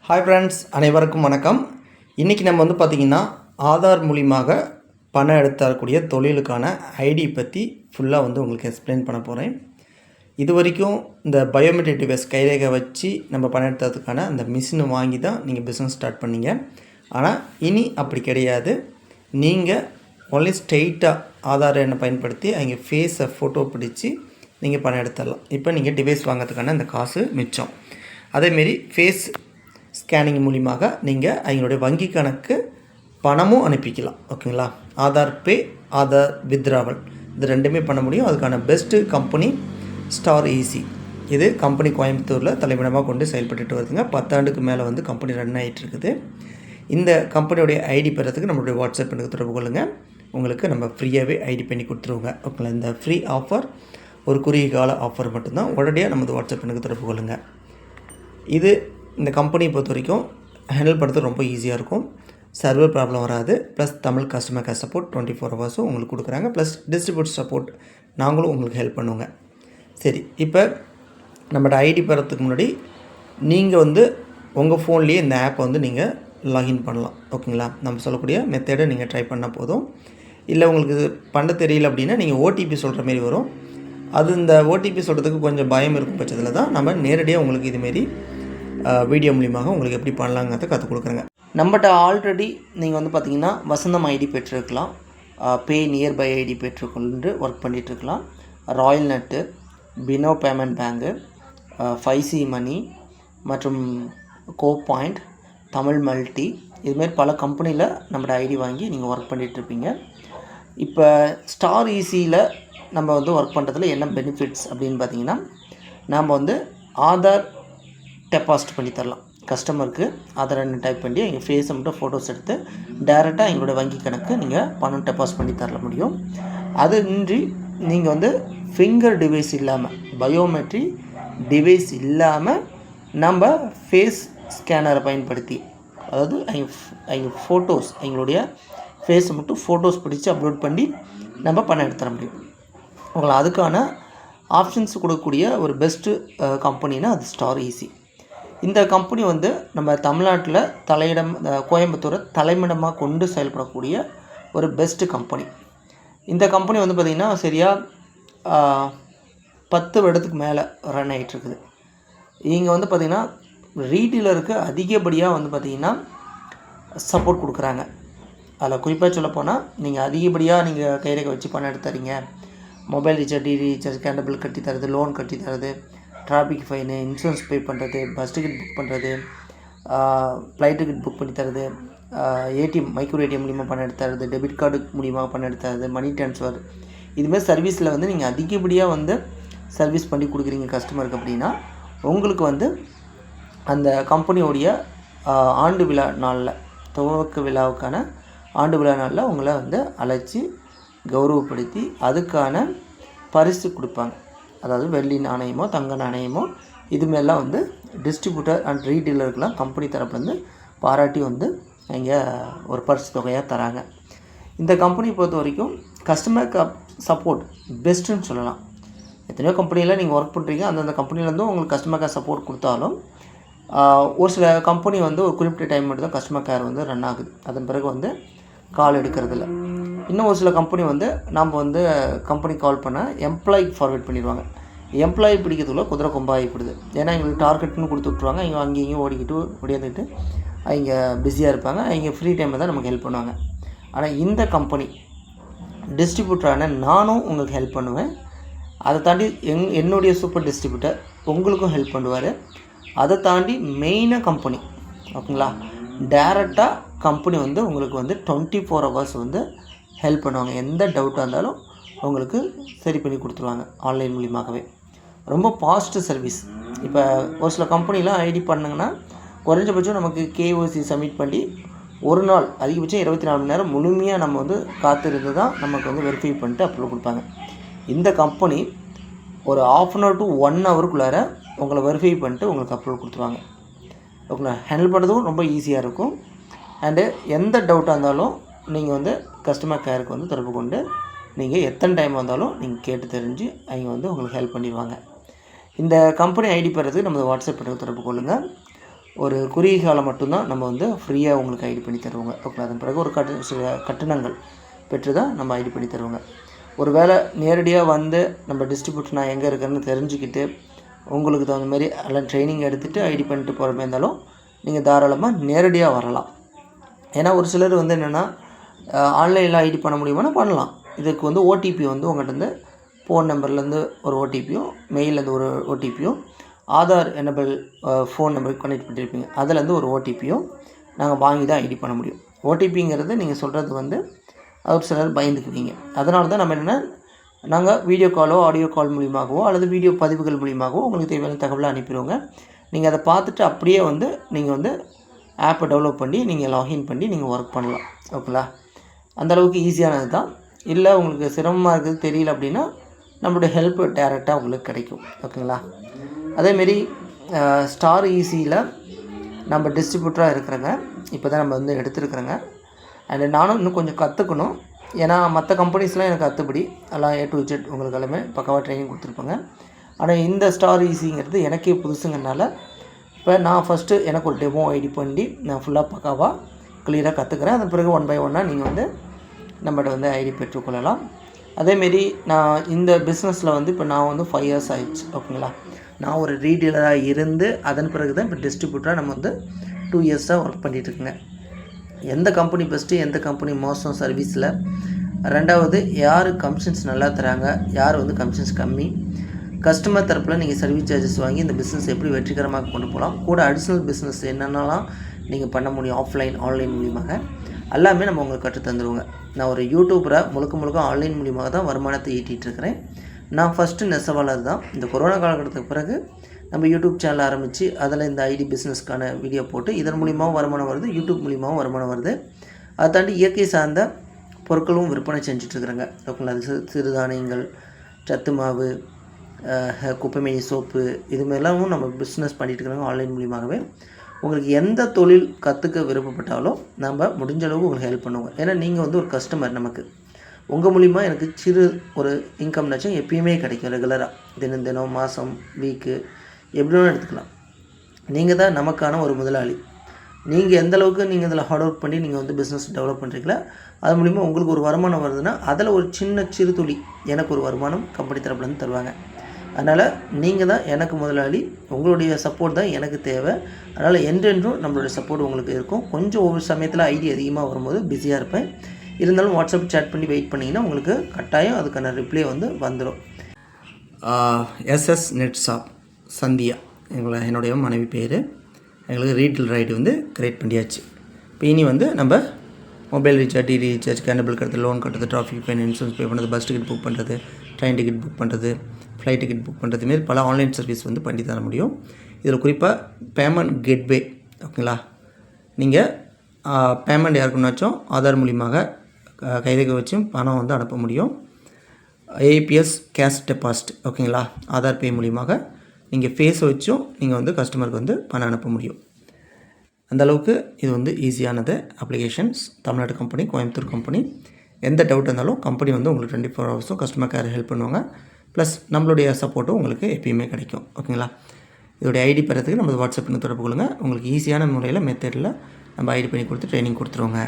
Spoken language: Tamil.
ஹாய் ஃப்ரெண்ட்ஸ், அனைவருக்கும் வணக்கம். இன்றைக்கி நம்ம பார்த்திங்கன்னா ஆதார் மூலியமாக பணம் எடுத்து தரக்கூடிய தொழிலுக்கான ஐடி பற்றி ஃபுல்லாக உங்களுக்கு எக்ஸ்பிளைன் பண்ண போகிறேன். இது வரைக்கும் இந்த பயோமெட்ரிக் டிவைஸ் கைரேகை வச்சு நம்ம பணம் எடுத்ததுக்கான அந்த மிஷினை வாங்கி தான் நீங்கள் பிஸ்னஸ் ஸ்டார்ட் பண்ணீங்க. ஆனால் இனி அப்படி கிடையாது. நீங்கள் ஒன்லி ஸ்ட்ரெயிட்டாக ஆதார் எண்ணை பயன்படுத்தி அவங்க ஃபேஸை ஃபோட்டோ பிடிச்சி நீங்கள் பணம் எடுத்துடலாம். இப்போ நீங்கள் டிவைஸ் வாங்கிறதுக்கான அந்த காசு மிச்சம். அதேமாரி ஃபேஸ் ஸ்கேனிங் மூலியமாக நீங்கள் அவங்களுடைய வங்கி கணக்கு பணமும் அனுப்பிக்கலாம். ஓகேங்களா? ஆதார் பே, ஆதார் வித்ராவல் இது ரெண்டுமே பண்ண முடியும். அதுக்கான பெஸ்ட்டு கம்பெனி ஸ்டார் ஈஸி. இது கம்பெனி கோயம்புத்தூரில் தலைமையிடமாக கொண்டு செயல்பட்டு வருதுங்க. 10 ஆண்டுக்கு மேலே கம்பெனி ரன் ஆகிட்டு இருக்குது. இந்த கம்பெனியோடைய ஐடி பெறத்துக்கு நம்மளுடைய வாட்ஸ்அப் எனக்கு தொடர்பு கொள்ளுங்கள். உங்களுக்கு நம்ம ஃப்ரீயாகவே ஐடி பண்ணி கொடுத்துருவோங்க. ஓகேங்களா? இந்த ஃப்ரீ ஆஃபர் ஒரு குறுகிய கால ஆஃபர் மட்டும்தான். உடனடியாக நமது வாட்ஸ்அப் எனக்கு தொடர்பு கொள்ளுங்கள். இது இந்த கம்பெனியை பொறுத்த வரைக்கும் ஹேண்டில் பண்ணுறது ரொம்ப ஈஸியாக இருக்கும். சர்வர் ப்ராப்ளம் வராது. Plus Tamil customer care support 24 ஹவர்ஸும் உங்களுக்கு கொடுக்குறாங்க. ப்ளஸ் டிஸ்ட்ரிபியூட் சப்போர்ட் நாங்களும் உங்களுக்கு ஹெல்ப் பண்ணுவோங்க. சரி, இப்போ நம்மளோட ஐடி பெறத்துக்கு முன்னாடி நீங்கள் உங்கள் ஃபோன்லேயே இந்த ஆப்பை நீங்கள் லாகின் பண்ணலாம். ஓகேங்களா? நம்ம சொல்லக்கூடிய மெத்தடை நீங்கள் ட்ரை பண்ணால் போதும். இல்லை உங்களுக்கு இது பண்ண தெரியல அப்படின்னா நீங்கள் ஓடிபி சொல்கிற மாரி வரும். இந்த ஓடிபி சொல்கிறதுக்கு கொஞ்சம் பயம் இருக்கும் பட்சத்தில் தான் நம்ம நேரடியாக உங்களுக்கு இதுமாரி வீடியோ மூலியமாக உங்களுக்கு எப்படி பண்ணலாங்கிறத கற்றுக் கொடுக்குறேங்க. நம்மகிட்ட ஆல்ரெடி நீங்கள் பார்த்திங்கன்னா வசந்தம் ஐடி பெற்றிருக்கலாம், பே நியர்பை ஐடி பெற்றுக்கொண்டு ஒர்க் பண்ணிகிட்ருக்கலாம், Roinet, Fino payment bank, 5C money மற்றும் கோ பாயிண்ட், தமிழ் மல்டி, இதுமாரி பல கம்பெனியில் நம்மளோட ஐடி வாங்கி நீங்கள் ஒர்க் பண்ணிகிட்ருப்பீங்க. இப்போ ஸ்டார் ஈஸியில் நம்ம ஒர்க் பண்ணுறதுல என்ன பெனிஃபிட்ஸ் அப்படின்னு பார்த்தீங்கன்னா, நாம் ஆதார் டெபாசிட் பண்ணி தரலாம். கஸ்டமருக்கு ஆதார் எண்ணை டைப் பண்ணி எங்கள் ஃபேஸை மட்டும் ஃபோட்டோஸ் எடுத்து டைரெக்டாக எங்களோட வங்கி கணக்கு நீங்கள் பணம் டெபாசிட் பண்ணி தர முடியும். அது இன்றி நீங்கள் ஃபிங்கர் டிவைஸ் இல்லாமல், பயோமெட்ரி டிவைஸ் இல்லாமல் நம்ம ஃபேஸ் ஸ்கேனரை பயன்படுத்தி, அதாவது அவங்க ஃபோட்டோஸ் எங்களுடைய ஃபேஸை மட்டும் ஃபோட்டோஸ் பிடிச்சி அப்லோட் பண்ணி நம்ம பணம் எடுத்து தர முடியும். உங்களை அதுக்கான ஆப்ஷன்ஸ் கொடுக்கக்கூடிய ஒரு பெஸ்ட்டு கம்பெனினா அது ஸ்டார் ஈஸி. இந்த கம்பெனி நம்ம தமிழ்நாட்டில் கோயம்புத்தூரை தலைமையிடமாக கொண்டு செயல்படக்கூடிய ஒரு பெஸ்ட்டு கம்பெனி. இந்த கம்பெனி பார்த்திங்கன்னா சரியாக 10 வருடத்துக்கு மேலே ரன் ஆகிட்டுருக்குது. இங்கே பார்த்திங்கன்னா ரீட்டெயிலருக்கு அதிகப்படியாக பார்த்திங்கன்னா சப்போர்ட் கொடுக்குறாங்க. அதில் குறிப்பாக சொல்லப்போனால் நீங்கள் அதிகப்படியாக நீங்கள் கைரேகை வச்சு பணம் எடுத்துறீங்க, mobile recharge, DD recharge, current bill கட்டி தரது, லோன் கட்டி தரது, டிராஃபிக் ஃபைனு, இன்சூரன்ஸ் பே பண்ணுறது, பஸ் டிக்கெட் புக் பண்ணுறது, ஃப்ளைட் டிக்கெட் புக் பண்ணி தரது, ஏடிஎம் மைக்ரோ ஏடிஎம் மூலிமா பணம் எடுத்து தரது, டெபிட் கார்டு மூலிமா பணம் எடுத்து தரது, மணி ட்ரான்ஸ்ஃபர், இதுமாதிரி சர்வீஸில் நீங்கள் அதிகப்படியாக சர்வீஸ் பண்ணி கொடுக்குறீங்க கஸ்டமருக்கு அப்படின்னா உங்களுக்கு அந்த கம்பெனியோடைய ஆண்டு விழா நாளில், துவக்க விழாவுக்கான ஆண்டு விழா நாளில் உங்களை அழைச்சி கௌரவப்படுத்தி அதுக்கான பரிசு கொடுப்பாங்க. அதாவது வெள்ளி நாணயமோ தங்க நாணயமோ இதுமாரிலாம் டிஸ்ட்ரிபியூட்டர் அண்ட் ரீடீலருக்கெலாம் கம்பெனி தரப்புலேருந்து பாராட்டி இங்கே ஒரு பரிசு தொகையாக தராங்க. இந்த கம்பெனியை பொறுத்த வரைக்கும் கஸ்டமர் சப்போர்ட் பெஸ்ட்டுன்னு சொல்லலாம். எத்தனையோ கம்பெனியில் நீங்கள் ஒர்க் பண்ணுறீங்க, அந்தந்த கம்பெனிலேருந்தும் உங்களுக்கு கஸ்டமர் கேர் சப்போர்ட் கொடுத்தாலும் ஒரு சில கம்பெனி ஒரு குறிப்பிட்ட டைம் மட்டும் தான் கஸ்டமர் கேர் ரன் ஆகுது. அதன் பிறகு கால் எடுக்கிறதில்ல. இன்னும் ஒரு சில கம்பெனி நம்ம கம்பெனி கால் பண்ணால் எம்ப்ளாய்க்கு ஃபார்வேர்ட் பண்ணிடுவாங்க. எம்ப்ளாயி பிடிக்கிறதுக்குள்ள குதிரை கொம்பாகிப்படுது. ஏன்னா எங்களுக்கு டார்கெட்னு கொடுத்து விட்ருவாங்க. இங்கே அங்கேயும் ஓடியாந்துட்டு அவங்க பிஸியாக இருப்பாங்க. அவங்க ஃப்ரீ டைமில் தான் நமக்கு ஹெல்ப் பண்ணுவாங்க. ஆனால் இந்த கம்பெனி டிஸ்ட்ரிபியூட்டரான நானும் உங்களுக்கு ஹெல்ப் பண்ணுவேன். அதை தாண்டி என்னுடைய சூப்பர் டிஸ்ட்ரிபியூட்டர் உங்களுக்கும் ஹெல்ப் பண்ணுவார். அதை தாண்டி மெயினாக கம்பெனி, ஓகேங்களா, டேரெக்டாக கம்பெனி உங்களுக்கு 24 ஹவர்ஸ் ஹெல்ப் பண்ணுவாங்க. எந்த டவுட்டாக இருந்தாலும் உங்களுக்கு சரி பண்ணி கொடுத்துருவாங்க ஆன்லைன் மூலியமாகவே. ரொம்ப ஃபாஸ்ட்டு சர்வீஸ். இப்போ ஒரு சில கம்பெனிலாம் ஐடி பண்ணுங்கன்னா குறைஞ்சபட்சம் நமக்கு கேஓசி சப்மிட் பண்ணி ஒரு நாள், அதிகபட்சம் 24 மணி நேரம் முழுமையாக நம்ம காத்திருந்து தான் நமக்கு வெரிஃபை பண்ணிட்டு அப்லோட் கொடுப்பாங்க. இந்த கம்பெனி ஒரு 1/2 hour to 1 hourக்குள்ளார உங்களை வெரிஃபை பண்ணிட்டு உங்களுக்கு அப்லோட் கொடுத்துருவாங்க. ஓகேங்களா? ஹேண்டில் பண்ணுறதும் ரொம்ப ஈஸியாக இருக்கும். அண்டு எந்த டவுட்டாக இருந்தாலும் நீங்கள் கஸ்டமர் கேருக்கு தொடர்பு கொண்டு நீங்கள் எத்தனை டைம் வந்தாலும் நீங்கள் கேட்டு தெரிஞ்சு அவங்க உங்களுக்கு ஹெல்ப் பண்ணிடுவாங்க. இந்த கம்பெனி ஐடி பெறதுக்கு நமது வாட்ஸ்அப் தொடர்பு கொள்ளுங்கள். ஒரு குறுகிய காலம் மட்டும்தான் நம்ம வந்து ஃப்ரீயாக உங்களுக்கு ஐடி பண்ணி தருவோங்க. ஓகே, அதன் பிறகு ஒரு சில கட்டணங்கள் பெற்று தான் நம்ம ஐடி பண்ணி தருவோங்க. ஒரு வேளை நேரடியாக வந்து நம்ம டிஸ்ட்ரிபியூட்டர் நான் எங்கே இருக்கேன்னு தெரிஞ்சுக்கிட்டு உங்களுக்கு தகுந்த மாதிரி எல்லாம் ட்ரைனிங் எடுத்துகிட்டு ஐடி பண்ணிட்டு போகிற மாதிரி இருந்தாலும் நீங்கள் தாராளமாக நேரடியாக வரலாம். ஏன்னா ஒரு சிலர் வந்து என்னென்னா ஆன்லைனில் ஐடி பண்ண முடியுமானா பண்ணலாம். இதுக்கு வந்து ஓடிபி வந்து உங்கள்கிட்ட ஃபோன் நம்பர்லேருந்து ஒரு ஓடிபியும், மெயிலேருந்து ஒரு ஓடிபியும், ஆதார் எனபிள் ஃபோன் நம்பருக்கு கனெக்ட் பண்ணியிருப்பீங்க, அதுலேருந்து ஒரு ஓடிபியும் நாங்கள் வாங்கி தான் ஐடி பண்ண முடியும். ஓடிபிங்கிறது நீங்கள் சொல்கிறது வந்து ஒரு சிலர் பயந்துக்குவீங்க. அதனால தான் நம்ம என்னென்னா நாங்கள் வீடியோ காலோ ஆடியோ கால் மூலியமாகவோ அல்லது வீடியோ பதிவுகள் மூலியமாகவோ உங்களுக்கு தேவையான தகவலை அனுப்பிடுவோங்க. நீங்கள் அதை பார்த்துட்டு அப்படியே வந்து நீங்கள் வந்து ஆப்பை டெவலப் பண்ணி நீங்கள் லாகின் பண்ணி நீங்கள் ஒர்க் பண்ணலாம். ஓகேங்களா? அந்தளவுக்கு ஈஸியானது தான். இல்லை உங்களுக்கு சிரமமாக இருக்குது தெரியல அப்படின்னா நம்மளுடைய ஹெல்ப் டேரெக்டாக உங்களுக்கு கிடைக்கும். ஓகேங்களா? அதேமாரி ஸ்டார் ஈஸியில் நம்ம டிஸ்ட்ரிபியூட்டராக இருக்கிறேங்க. இப்போ தான் நம்ம வந்து எடுத்துருக்குறேங்க. அண்டு நானும் இன்னும் கொஞ்சம் கற்றுக்கணும். ஏன்னா மற்ற கம்பெனிஸ்லாம் எனக்கு கற்றுப்படி எல்லாம் A to Z உங்களுக்கு எல்லாமே பக்காவாக ட்ரைனிங் கொடுத்துருப்பாங்க. ஆனால் இந்த ஸ்டார் ஈஸிங்கிறது எனக்கே புதுசுங்கிறனால இப்போ நான் ஃபஸ்ட்டு எனக்கு ஒரு டெமோ ஐடி பண்ணி நான் ஃபுல்லாக பக்காவாக கிளியராக கற்றுக்கிறேன். அதன் பிறகு 1 by 1 நீங்கள் வந்து நம்மகிட்ட வந்து ஐடி பெற்றுக்கொள்ளலாம். அதேமாரி நான் இந்த பிஸ்னஸில் வந்து இப்போ நான் வந்து 5 years ஆயிடுச்சு. ஓகேங்களா? நான் ஒரு ரீடீலராக இருந்து அதன் பிறகு தான் இப்போ டிஸ்ட்ரிபியூட்டராக நம்ம வந்து 2 years ஒர்க் பண்ணிகிட்ருக்குங்க. எந்த கம்பெனி பெஸ்ட்டு, எந்த கம்பெனி மோசம் சர்வீஸில், ரெண்டாவது யார் கமிஷன்ஸ் நல்லா தராங்க, யார் வந்து கமிஷன்ஸ் கம்மி, கஸ்டமர் தரப்பில் நீங்கள் சர்வீஸ் சார்ஜஸ் வாங்கி இந்த பிஸ்னஸ் எப்படி வெற்றிகரமாக கொண்டு போகலாம், கூட அடிஷ்னல் பிஸ்னஸ் என்னென்னலாம் நீங்கள் பண்ண முடியும் ஆஃப்லைன் ஆன்லைன் மூலியமாக எல்லாமே நம்ம உங்களுக்கு கற்று தந்துடுவோங்க. நான் ஒரு யூடியூபராக முழுக்க ஆன்லைன் மூலியமாக தான் வருமானத்தை ஈட்டிகிட்ருக்கிறேன். நான் ஃபஸ்ட்டு நெசவாளர் தான். இந்த கொரோனா காலகட்டத்துக்கு பிறகு நம்ம யூடியூப் சேனல் ஆரம்பித்து அதில் இந்த ஐடி பிஸ்னஸ்க்கான வீடியோ போட்டு இதன் மூலியமாகவும் வருமானம் வருது, யூடியூப் மூலியமாகவும் வருமானம் வருது. அதை தாண்டி இயற்கை சார்ந்த பொருட்களும் விற்பனை செஞ்சுட்ருக்குறேங்க. ஓகேங்களா? அது சிறுதானியங்கள், சத்து மாவு, குப்பைமேனி சோப்பு, இதுமாரிலாமும் நம்ம பிஸ்னஸ் பண்ணிகிட்ருக்குறாங்க ஆன்லைன் மூலியமாகவே. உங்களுக்கு எந்த தொழில் கற்றுக்க விருப்பப்பட்டாலும் நம்ம முடிஞ்ச அளவுக்கு உங்களுக்கு ஹெல்ப் பண்ணுவோங்க. ஏன்னா நீங்கள் வந்து ஒரு கஸ்டமர் நமக்கு. உங்கள் மூலிமா எனக்கு சிறு ஒரு இன்கம்னாச்சும் எப்பயுமே கிடைக்கும் ரெகுலராக. தினம் மாதம் வீக்கு எப்படி வேணும் எடுத்துக்கலாம். நீங்கள் தான் நமக்கான ஒரு முதலாளி. நீங்கள் எந்தளவுக்கு நீங்கள் இதில் ஹார்ட் ஒர்க் பண்ணி நீங்கள் வந்து பிஸ்னஸ் டெவலப் பண்ணுறீங்களா அது மூலிமா உங்களுக்கு ஒரு வருமானம் வருதுன்னா அதில் ஒரு சிறு துளி எனக்கு ஒரு வருமானம் கம்பெனி தரப்புலேருந்து தருவாங்க. அதனால் நீங்கள் தான் எனக்கு முதலாளி. உங்களுடைய சப்போர்ட் தான் எனக்கு தேவை. அதனால் என்றென்றும் நம்மளுடைய சப்போர்ட் உங்களுக்கு இருக்கும். கொஞ்சம் ஒவ்வொரு சமயத்தில் ஐடி அதிகமாக வரும்போது பிஸியாக இருப்பேன். இருந்தாலும் வாட்ஸ்அப் சேட் பண்ணி வெயிட் பண்ணிங்கன்னா உங்களுக்கு கட்டாயம் அதுக்கான ரிப்ளை வந்து வந்துடும். SS நெட் ஷாப் சந்தியா என்னுடைய மனைவி பேர். எங்களுக்கு ரீட்டெயில் ரைடு வந்து கிரியேட் பண்ணியாச்சு. இப்போ இனி வந்து நம்ம mobile recharge, DD recharge, cable கட்டுறது, லோன் கட்டுறது, டிராஃபிக் ஃபைன், இன்சூரன்ஸ் பே பண்ணுறது, பஸ் டிக்கெட் புக் பண்ணுறது, ட்ரெயின் டிக்கெட் புக் பண்ணுறது, ஃப்ளைட் டிக்கெட் புக் பண்ணுறது மாரி பல ஆன்லைன் சர்வீஸ் வந்து பண்ணி தர முடியும். இதில் குறிப்பாக பேமெண்ட் கேட்வே. ஓகேங்களா? நீங்கள் பேமெண்ட் யாருக்குன்னாச்சும் ஆதார் மூலியமாக கைரேகை வச்சும் பணம் வந்து அனுப்ப முடியும். APS cash deposit. ஓகேங்களா? ஆதார் பே மூலியமாக நீங்கள் ஃபேஸ் வச்சும் நீங்கள் வந்து கஸ்டமருக்கு வந்து பணம் அனுப்ப முடியும். அந்தளவுக்கு இது வந்து ஈஸியானது applications. Tamil Nadu company, Coimbatore company. எந்த டவுட் இருந்தாலும் கம்பெனி வந்து உங்களுக்கு 24 hours கஸ்டமர் கேர் ஹெல்ப் பண்ணுவாங்க. ப்ளஸ் நம்மளுடைய சப்போர்ட்டும் உங்களுக்கு எப்பயுமே கிடைக்கும். ஓகேங்களா? இதோடைய ஐடி பெறத்துக்கு நம்ம வாட்ஸ்அப்பில் தொடர்பு கொள்ளுங்கள். உங்களுக்கு ஈஸியான முறையில் மெத்தடில் நம்ம ஐடி பண்ணி கொடுத்து ட்ரைனிங் கொடுத்துருவோங்க.